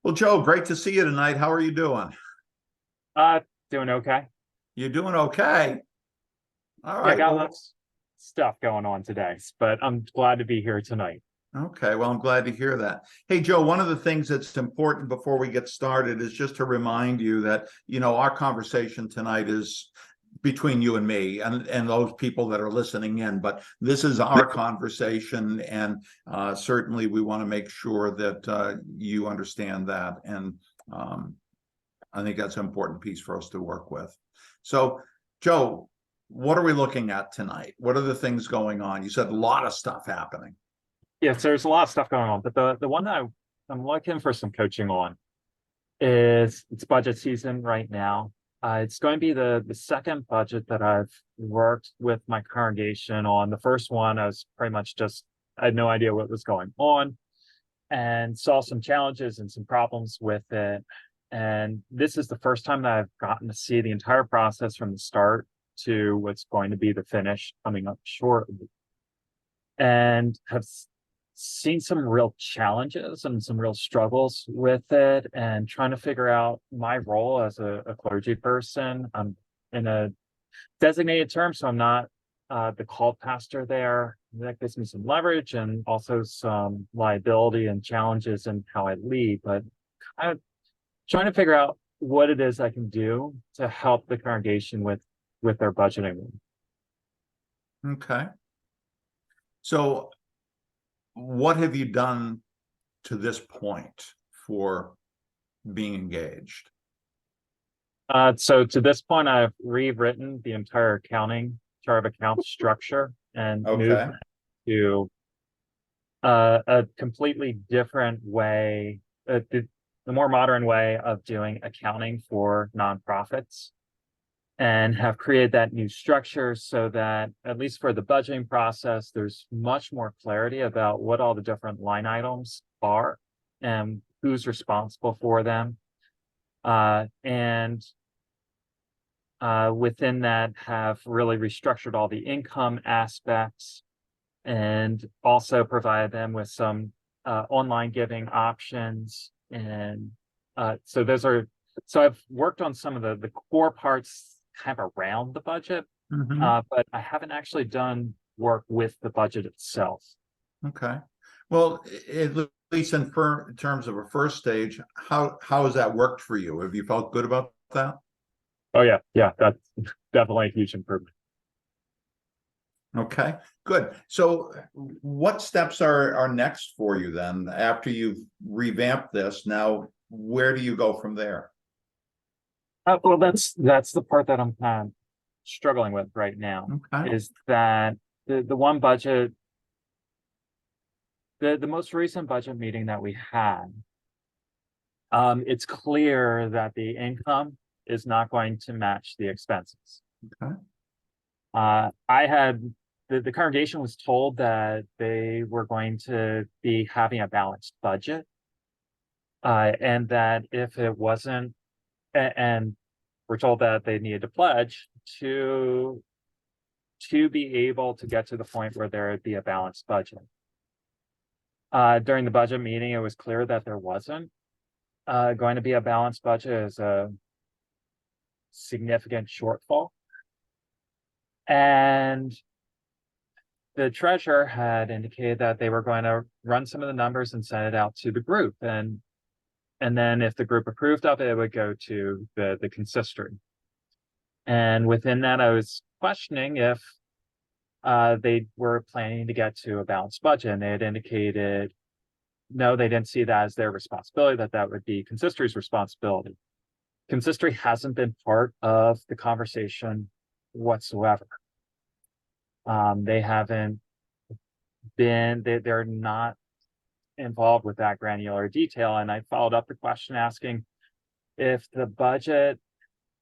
Well, Joe, great to see you tonight. How are you doing? Uh, Doing okay. You're doing okay. All Yeah, right. got Well, lots of stuff going on today, but I'm glad to be here tonight. okay. Well, I'm glad to hear that. Hey, Joe, one of the things that's important before we get started is just to remind you that, our conversation tonight is between you and me and those people that are listening in, but this is our conversation. And certainly we want to make sure that you understand that. And um, I think that's an important piece for us to work with. So, Joe, what are we looking at tonight? What are the things going on? You said a lot of stuff happening. Yes, there's a lot of stuff going on, but the one that I'm looking for some coaching on is it's budget season right now. It's going to be the second budget that I've worked with my congregation on. The first one, I was pretty much just I had no idea what was going on and saw some challenges and some problems with it. And this is the first time that I've gotten to see the entire process from the start to what's going to be the finish coming up shortly. And have seen some real challenges and some real struggles with it and trying to figure out my role as a clergy person. I'm in a designated term, so I'm not the called pastor there. That gives me some leverage and also some liability and challenges in how I lead, but kind of trying to figure out what it is I can do to help the congregation with their budgeting. Okay. So, what have you done to this point for being engaged? So to this point, I've rewritten the entire accounting chart of account structure and moved Okay. to a completely different way, the more modern way of doing accounting for nonprofits, and have created that new structure so that, at least for the budgeting process, there's much more clarity about what all the different line items are and who's responsible for them. And within that, have really restructured all the income aspects and also provide them with some online giving options. And so I've worked on some of the core parts kind of around the budget, Mhm. but I haven't actually done work with the budget itself. Okay. Well, at least in terms of a first stage, how has that worked for you? Have you felt good about that? Oh yeah, that's definitely a huge improvement. Okay, good. So what steps are next for you then after you've revamped this? Now, where do you go from there? Well, that's the part that I'm kind of struggling with right now, Okay. is that the one budget, the most recent budget meeting that we had, it's clear that the income is not going to match the expenses. Okay. I had the congregation was told that they were going to be having a balanced budget, and that if it wasn't, and we're told that they needed to pledge to be able to get to the point where there would be a balanced budget. During the budget meeting, it was clear that there wasn't going to be a balanced budget, as a significant shortfall. And the treasurer had indicated that they were going to run some of the numbers and send it out to the group. And then if the group approved of it, it would go to the consistory. And within that, I was questioning if they were planning to get to a balanced budget. And they had indicated, no, they didn't see that as their responsibility, that would be consistory's responsibility. Consistory hasn't been part of the conversation whatsoever. They haven't been, they're not involved with that granular detail. And I followed up the question asking if the budget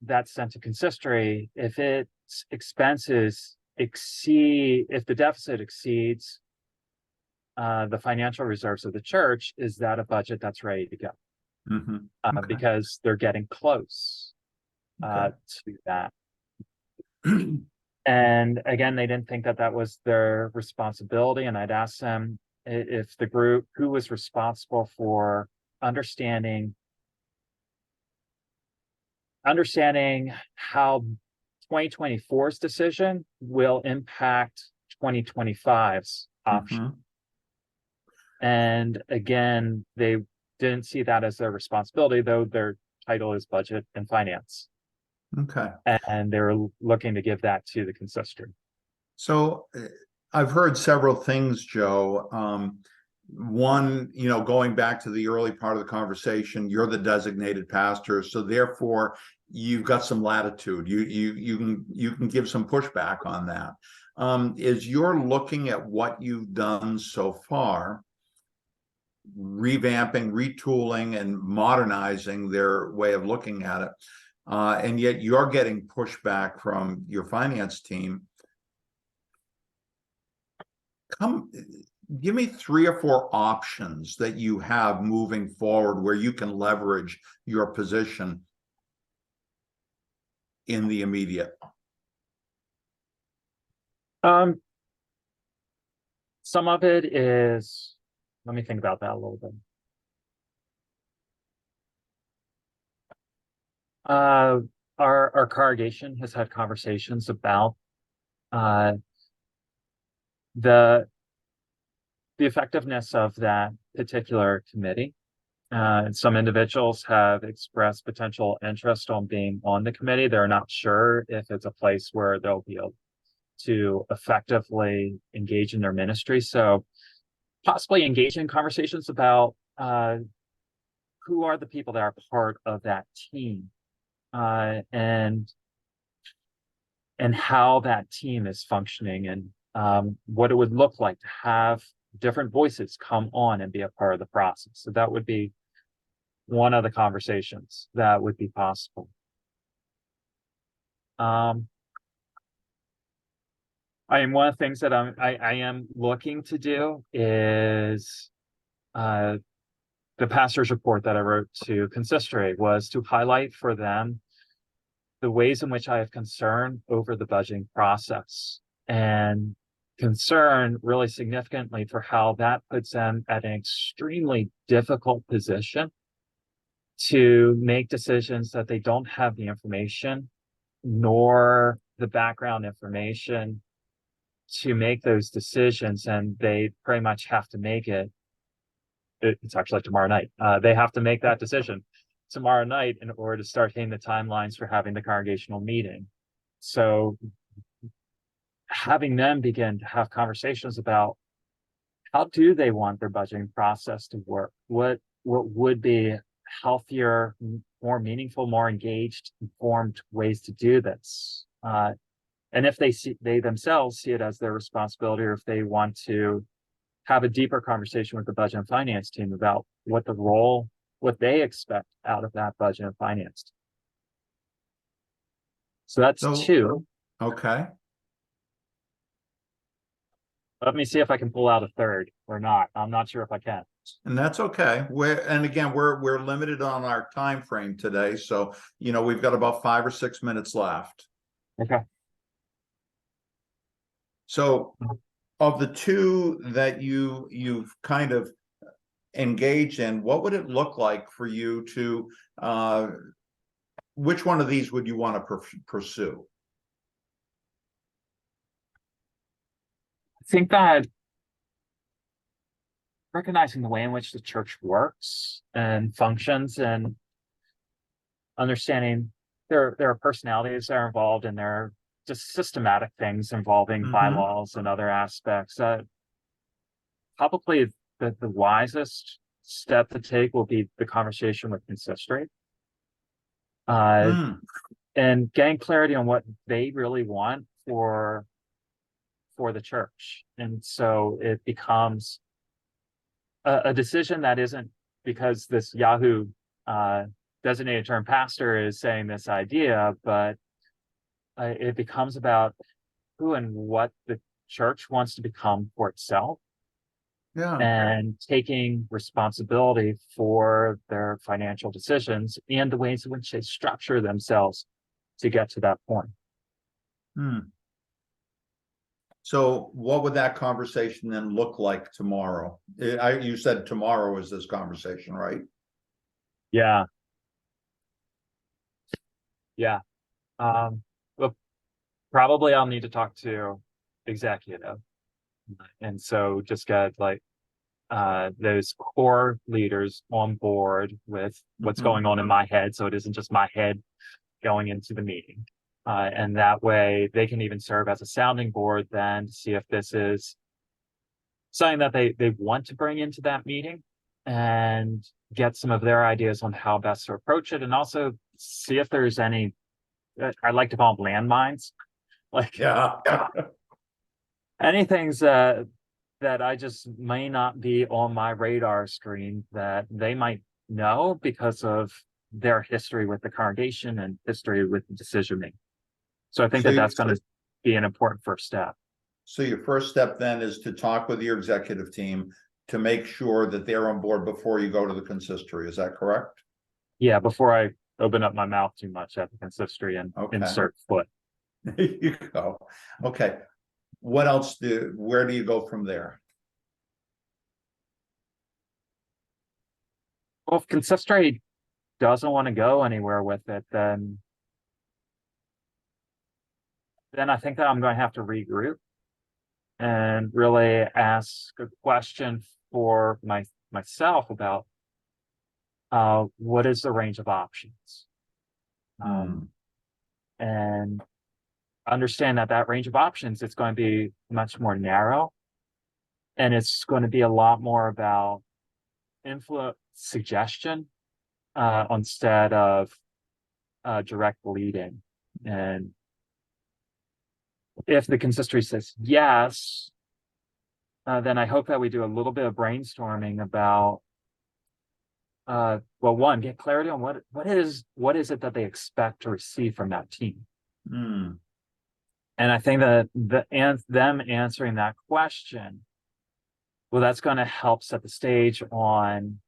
that's sent to consistory, if its expenses exceed, if the deficit exceeds the financial reserves of the church, is that a budget that's ready to go? Okay. Because they're getting close Okay. to that. And again, they didn't think that that was their responsibility. And I'd asked them if the group, who was responsible for understanding how 2024's decision will impact 2025's option. Mhm. And again, they didn't see that as their responsibility, though their title is budget and finance. Okay. And they were looking to give that to the consistory. So I've heard several things, Joe. One, going back to the early part of the conversation, you're the designated pastor, so therefore you've got some latitude. You can give some pushback on that. Is you're looking at what you've done so far, revamping, retooling, and modernizing their way of looking at it, and yet you're getting pushback from your finance team. Give me 3 or 4 options that you have moving forward where you can leverage your position in the immediate. Some of it is, let me think about that a little bit. Our congregation has had conversations about the effectiveness of that particular committee. Some individuals have expressed potential interest on being on the committee. They're not sure if it's a place where they'll be able to effectively engage in their ministry. So possibly engage in conversations about who are the people that are part of that team, and how that team is functioning, and what it would look like to have different voices come on and be a part of the process. So that would be one of the conversations that would be possible. I am one of the things that I am looking to do is the pastor's report that I wrote to consistory was to highlight for them the ways in which I have concern over the budgeting process, and concern really significantly for how that puts them at an extremely difficult position to make decisions that they don't have the information nor the background information to make those decisions, and they pretty much have to make it's actually tomorrow night. They have to make that decision tomorrow night in order to start hitting the timelines for having the congregational meeting. So having them begin to have conversations about how do they want their budgeting process to work? What would be healthier, more meaningful, more engaged, informed ways to do this? And if they themselves see it as their responsibility, or if they want to have a deeper conversation with the budget and finance team about what they expect out of that budget and finance team. So that's 2. Okay. Let me see if I can pull out a third or not. I'm not sure if I can. And that's okay. We're limited on our time frame today, so we've got about 5 or 6 minutes left. Okay. So of the 2 that you've kind of engaged in, what would it look like for you to which one of these would you want to pursue? I think that recognizing the way in which the church works and functions, and understanding there are personalities that are involved, and there are just systematic things involving bylaws and other aspects. Probably the wisest step to take will be the conversation with consistory, and getting clarity on what they really want for the church. And so it becomes a decision that isn't because this Yahoo designated term pastor is saying this idea, but it becomes about who and what the church wants to become for itself. Yeah. And taking responsibility for their financial decisions and the ways in which they structure themselves to get to that point. So what would that conversation then look like tomorrow? You said tomorrow is this conversation, right? Yeah. Yeah. Well, probably I'll need to talk to executive. And so just get like those core leaders on board with what's Mhm. going on in my head. So it isn't just my head going into the meeting. And that way they can even serve as a sounding board then to see if this is something that they want to bring into that meeting and get some of their ideas on how best to approach it, and also see if there's any, I like to call them landmines, like Yeah. any things that I just may not be on my radar screen that they might know because of their history with the congregation and history with decision making. So I think So that you- that's going to be an important first step. So your first step then is to talk with your executive team to make sure that they're on board before you go to the consistory. Is that correct? Yeah, before I open up my mouth too much at the consistory and Okay. insert foot. There you go. Okay. What else where do you go from there? Well, if consistory doesn't want to go anywhere with it, then I think that I'm going to have to regroup and really ask a question for myself about what is the range of options, and understand that that range of options is going to be much more narrow, and it's going to be a lot more about influence suggestion instead of direct leading. And if the consistory says yes, then I hope that we do a little bit of brainstorming about well, one, get clarity on what is it that they expect to receive from that team. Hmm. And I think that them answering that question, well, that's going to help set the stage on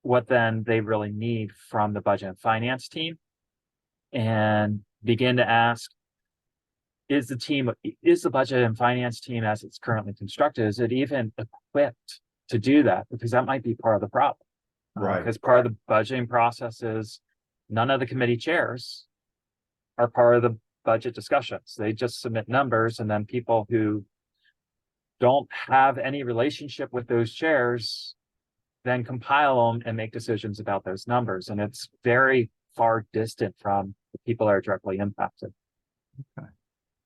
what then they really need from the budget and finance team, and begin to ask, is the budget and finance team as it's currently constructed, is it even equipped to do that? Because that might be part of the problem. Right. Because part of the budgeting process is none of the committee chairs are part of the budget discussions. They just submit numbers, and then people who don't have any relationship with those chairs then compile them and make decisions about those numbers. And it's very far distant from the people that are directly impacted.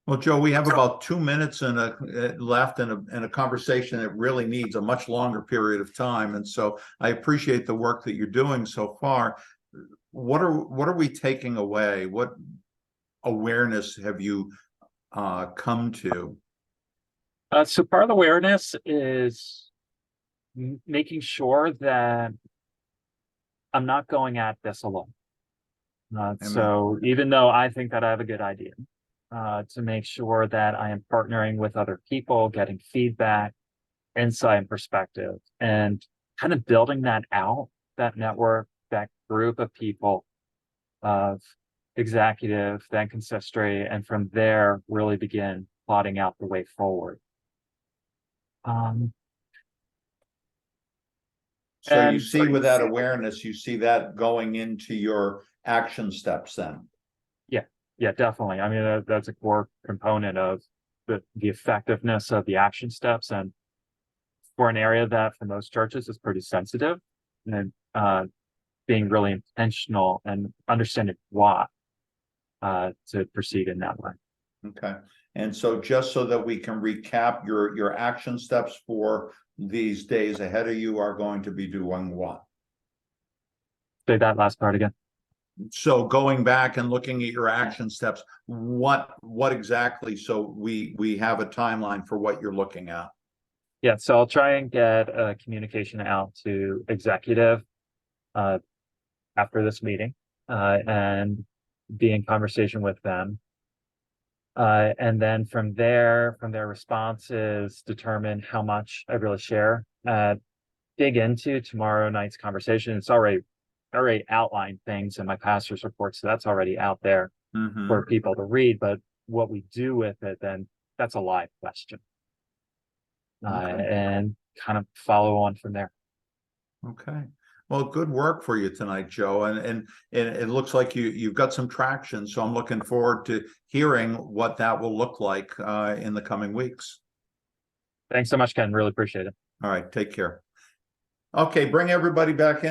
Well, Joe, we have about 2 minutes left in a conversation that really needs a much longer period of time. And so I appreciate the work that you're doing so far. What are we taking away? What awareness have you come to? So part of the awareness is making sure that I'm not going at this alone. So even though I think that I have a good idea, to make sure that I am partnering with other people, getting feedback, insight, and perspective, and kind of building that out, that network, that group of people, of executive, then consistory, and from there really begin plotting out the way forward. So you And see with that awareness, you see that going into your action steps then? yeah, definitely. I mean, that's a core component of the effectiveness of the action steps. And for an area that for most churches is pretty sensitive, and being really intentional and understanding why to proceed in that way. Okay. And so just so that we can recap, your action steps for these days ahead of you are going to be doing what? Say that last part again. So going back and looking at your action steps, what exactly, so we have a timeline for what you're looking at? Yeah, so I'll try and get a communication out to executive after this meeting, and be in conversation with them. And then from their responses, determine how much I really share. Dig into tomorrow night's conversation. It's already outlined things in my pastor's report, so that's already out there for people to read. But what we do with it, then that's a live question, and kind of follow on from there. Okay. Well, good work for you tonight, Joe. And it looks like you've got some traction. So I'm looking forward to hearing what that will look like in the coming weeks. Thanks so much, Ken. Really appreciate it. All right. Take care. Okay. Bring everybody back in.